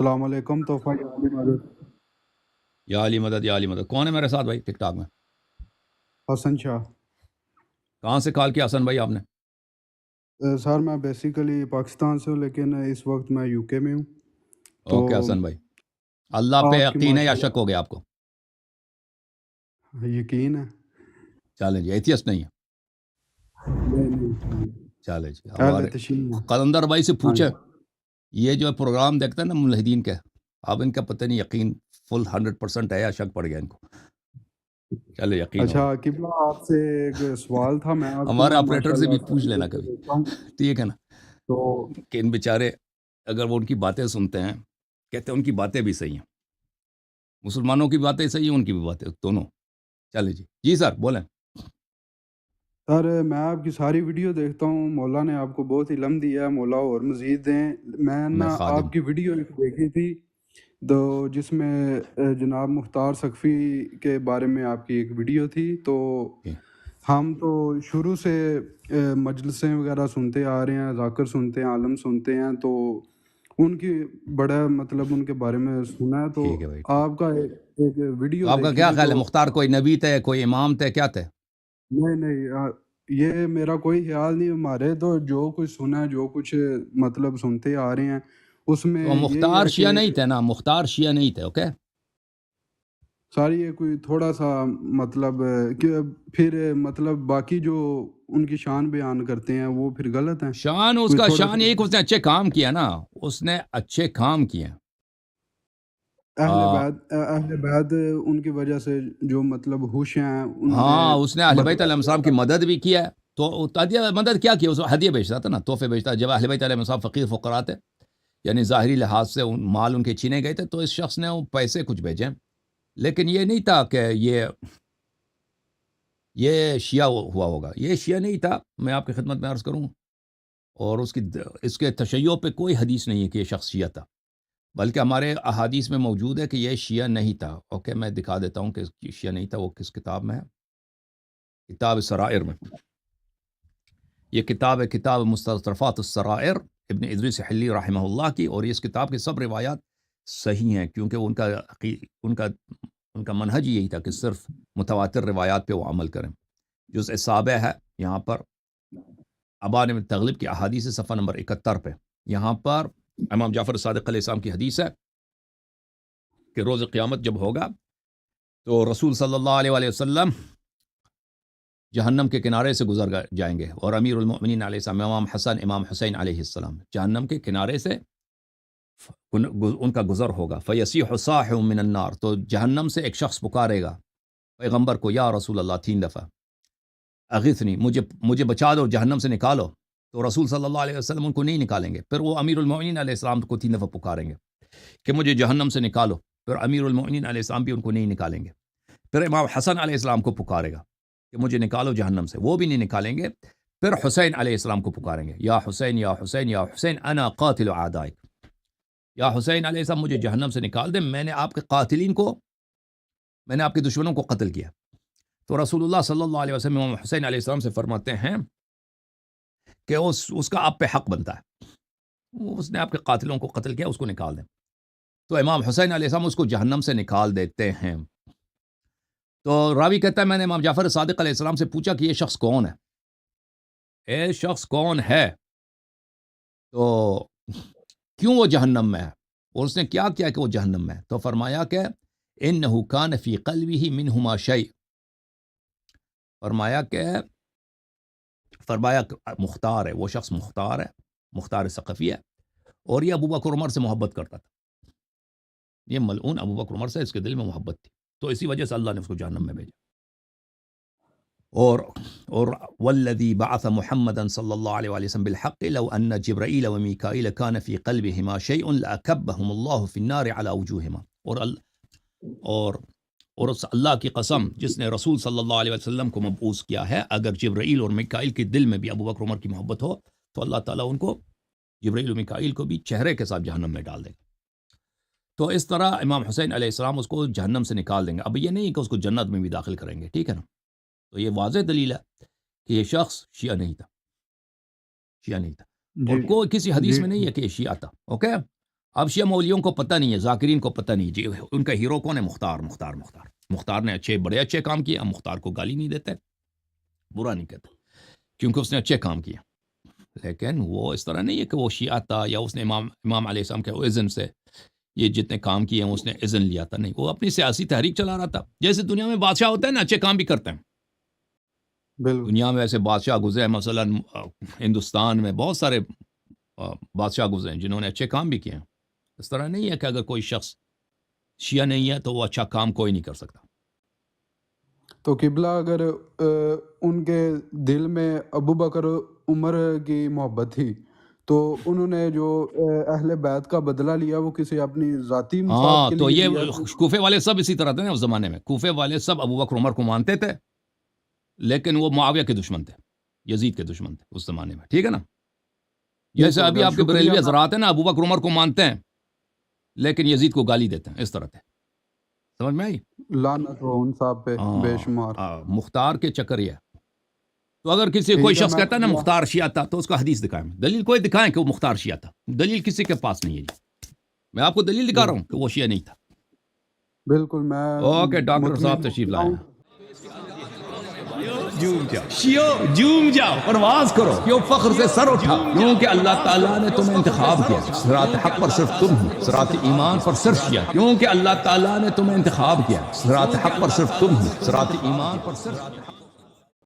السلام علیکم تحفہ یا علی مدد یا علی مدد یا علی مدد. کون ہے میرے ساتھ بھائی ٹک ٹاک میں؟ حسن شاہ کہاں سے کال کیا حسن بھائی آپ نے؟ سر میں بیسیکلی پاکستان سے ہوں لیکن اس وقت میں یو کے میں ہوں تو اوکے حسن بھائی، اللہ پہ آپ کی یقین ہے یا ماشاء شک ہو گیا آپ کو؟ اللہ یقین ہے چلیں جی، ایتھیسٹ نہیں ہے. نہیں چلے جی، اہل ہمارے تشیع ہے قلندر بھائی سے ہاں پوچھیں. جی یہ جو پروگرام دیکھتے ہیں نا ملحدین کے، اب ان کا پتہ نہیں یقین فل 100% ہے یا شک پڑ گیا ان کو. چلے یقین ہو اچھا گیا. قبلہ آپ سے ایک سوال تھا میں آپ کی ہمارے نا آپریٹر ماشاء سے بھی اللہ پوچھ لینا ویڈیو کبھی، دیکھتا ہوں ٹھیک ہے نا، تو کہ ان بیچارے اگر وہ ان کی باتیں سنتے ہیں، کہتے ہیں ان کی باتیں بھی صحیح ہیں، مسلمانوں کی باتیں صحیح ہیں، ان کی بھی باتیں دونوں. چلے جی جی سر بولیں. سر میں آپ کی ساری ویڈیو دیکھتا ہوں، مولا نے آپ کو بہت علم دیا ہے، مولا اور مزید دیں. میں میں نا خادم. آپ کی ویڈیو ایک دیکھی تھی تو جس میں جناب مختار سقفی کے بارے میں آپ کی ایک ویڈیو تھی. تو جی. ہم تو شروع سے مجلسیں وغیرہ سنتے آ رہے ہیں، ذاکر سنتے ہیں، عالم سنتے ہیں، تو ان کی بڑا مطلب ان کے بارے میں سنا ہے. تو ٹھیک ہے بھائی، ٹھیک. آپ کا ایک تو ویڈیو آپ کا دیکھی کیا تھی خیال ہے، تو مختار کوئی نبی تھے، کوئی امام تھے، کیا تھے؟ نہیں یہ میرا کوئی خیال نہیں. ہمارے تو جو کچھ سنا ہے، جو کچھ مطلب سنتے آ رہے ہیں اس میں تو یہی مختار ہے شیعہ کہ نہیں تھے نا، مختار شیعہ نہیں تھے. اوکے، ساری یہ کوئی تھوڑا سا مطلب کہ پھر مطلب باقی جو ان کی شان بیان کرتے ہیں وہ پھر غلط ہیں. شان اس کوئی کا تھوڑا شان سا یہ کہ اس نے اچھے کام کیا نا، اس نے اچھے کام کیے. اہل بیت ان کی وجہ سے جو مطلب ہوش ہیں انہوں نے ہاں، اس نے اہل بیت علیہ بدلا السلام کی مدد بھی کیا ہے. تو مدد کیا کی؟ اس ہدیہ بیچتا تھا نا، تحفے بیچتا. جب اہل بیت علیہ السلام فقیر فقراء تھے، یعنی ظاہری لحاظ سے مال ان کے چھینے گئے تھے، تو اس شخص نے وہ پیسے کچھ بھیجے. لیکن یہ نہیں تھا کہ یہ شیعہ ہوا ہوگا، یہ شیعہ نہیں تھا. میں آپ کی خدمت میں عرض کروں، اور اس کے تشیع پہ کوئی حدیث نہیں ہے کہ یہ شخص شیعہ تھا، بلکہ ہمارے احادیث میں موجود ہے کہ یہ شیعہ نہیں تھا. اوکے، میں دکھا دیتا ہوں کہ شیعہ نہیں تھا. وہ کس کتاب میں ہے؟ کتاب سرائر میں. یہ کتاب ہے کتاب مستطرفات السرائر، ابن ادریس حلی رحمہ اللہ کی. اور اس کتاب کی سب روایات صحیح ہیں، کیونکہ ان کا منہج یہی تھا کہ صرف متواتر روایات پہ وہ عمل کریں. جزء سابع ہے یہاں پر، ابان بن تغلب کی احادیث صفحہ نمبر 71 پہ. یہاں پر امام جعفر صادق علیہ السلام کی حدیث ہے کہ روز قیامت جب ہوگا تو رسول صلی اللہ علیہ وآلہ وسلم جہنم کے کنارے سے گزر جائیں گے، اور امیر المؤمنین علیہ السلام امام حسن امام حسین علیہ السلام جہنم کے کنارے سے ان کا گزر ہوگا. فیصیح صاح من النار، تو جہنم سے ایک شخص پکارے گا پیغمبر کو، یا رسول اللہ، 3 دفعہ، اغثنی، مجھے بچا دو، جہنم سے نکالو. تو رسول صلی اللہ علیہ وسلم ان کو نہیں نکالیں گے. پھر وہ امیر المؤمنین علیہ السلام کو 3 دفعہ پکاریں گے کہ مجھے جہنم سے نکالو. پھر امیر المؤمنین علیہ السلام بھی ان کو نہیں نکالیں گے. پھر امام حسن علیہ السلام کو پکارے گا کہ مجھے نکالو جہنم سے، وہ بھی نہیں نکالیں گے. پھر حسین علیہ السلام کو پکاریں گے، یا حسین یا حسین یا حسین انا قاتل اعدائک، یا حسین علیہ السلام مجھے جہنم سے نکال دیں، میں نے آپ کے قاتلین کو، میں نے آپ کے دشمنوں کو قتل کیا. تو رسول اللہ صلی اللہ علیہ وسلم امام حسین علیہ السلام سے فرماتے ہیں کہ اس کا آپ پہ حق بنتا ہے، اس نے آپ کے قاتلوں کو قتل کیا، اس کو نکال دیں. تو امام حسین علیہ السلام اس کو جہنم سے نکال دیتے ہیں. تو راوی کہتا ہے میں نے امام جعفر صادق علیہ السلام سے پوچھا کہ یہ شخص کون ہے، اے شخص کون ہے، تو کیوں وہ جہنم میں ہے، اور اس نے کیا کیا کہ وہ جہنم میں ہے. تو فرمایا کہ انہ کان فی قلبہ منہما شیء، فرمایا مختار ہے، وہ شخص مختار ہے، مختار ثقفی ہے، اور یہ ابو بکر عمر سے محبت کرتا تھا. یہ ملعون ابو بکر عمر سے اس کے دل میں محبت تھی، تو اسی وجہ سے اللہ نے اس کو جہنم میں بھیجا. اور والذی بعث محمدا صلی اللہ علیہ وسلم بالحق لو ان جبرائیل و میکائیل کان فی قلبہما شیء لاکبہم اللہ فی النار علی وجوہہما. اور اس اللہ کی قسم جس نے رسول صلی اللہ علیہ وسلم کو مبعوث کیا ہے، اگر جبرائیل اور میکائیل کے دل میں بھی ابو بکر عمر کی محبت ہو تو اللہ تعالیٰ ان کو، جبرائیل و میکائیل کو بھی چہرے کے ساتھ جہنم میں ڈال دے گا. تو اس طرح امام حسین علیہ السلام اس کو جہنم سے نکال دیں گے. اب یہ نہیں کہ اس کو جنت میں بھی داخل کریں گے، ٹھیک ہے نا. تو یہ واضح دلیل ہے کہ یہ شخص شیعہ نہیں تھا، شیعہ نہیں تھا، اور جی کوئی کسی حدیث جی میں نہیں ہے کہ یہ شیعہ تھا. اوکے، اب شیعہ مولویوں کو پتہ نہیں ہے، ذاکرین کو پتہ نہیں جی ان کا ہیرو کون ہے، مختار نے بڑے اچھے کام کیے، ہم مختار کو گالی نہیں دیتے، برا نہیں کہتے کیونکہ اس نے اچھے کام کیے، لیکن وہ اس طرح نہیں ہے کہ وہ شیعہ تھا یا اس نے امام علیہ السلام کے اذن سے یہ جتنے کام کیے ہیں اس نے اذن لیا تھا، نہیں، وہ اپنی سیاسی تحریک چلا رہا تھا، جیسے دنیا میں بادشاہ ہوتے ہیں نا اچھے کام بھی کرتے ہیں، بالکل دنیا میں ایسے بادشاہ گزرے ہیں، مثلا ہندوستان میں بہت سارے بادشاہ گزرے ہیں جنہوں نے اچھے کام بھی کیے ہیں، اس طرح نہیں ہے کہ اگر کوئی شخص شیعہ نہیں ہے تو وہ اچھا کام کوئی نہیں کر سکتا۔ تو قبلہ اگر ان کے دل میں ابو بکر عمر کی محبت تھی تو انہوں نے جو اہل بیت کا بدلہ لیا وہ کسی اپنی ذاتی مفاد کے تو لیے یہ لیا تھا؟ کوفے والے سب اسی طرح تھے نا اس زمانے میں، کوفے والے سب ابو بکر عمر کو مانتے تھے لیکن وہ معاویہ کے دشمن تھے، یزید کے دشمن تھے اس زمانے میں، ٹھیک ہے نا؟ جیسے ابھی آپ کے بریلوی حضرات ہیں نا ابو بکر عمر کو مانتے ہیں لیکن یزید کو گالی دیتے ہیں، اس طرح تھے، سمجھ میں آئی؟ لعنت ہو ان صاحب پہ بے شمار۔ مختار کے چکر یہ ہے، تو اگر کسی کوئی شخص کہتا ہے نا مختار شیعہ تھا تو اس کا حدیث دکھائیں، دلیل کوئی دکھائیں کہ وہ مختار شیعہ تھا، دلیل کسی کے پاس نہیں ہے جی، میں آپ کو دلیل دکھا رہا ہوں کہ وہ شیعہ نہیں تھا۔ بالکل میں اوکے ڈاکٹر صاحب تشریف لائیں، جھوم جاؤ پرواز کرو، کیوں فخر سے سر اٹھا، کیونکہ اللہ تعالیٰ نے تمہیں انتخاب کیا، صراط حق پر صرف تم ہو، صراط ایمان پر صرف شیعہ، کیونکہ اللہ تعالیٰ نے تمہیں انتخاب کیا، صراط حق پر صرف تم ہو، صراط ایمان پر صرف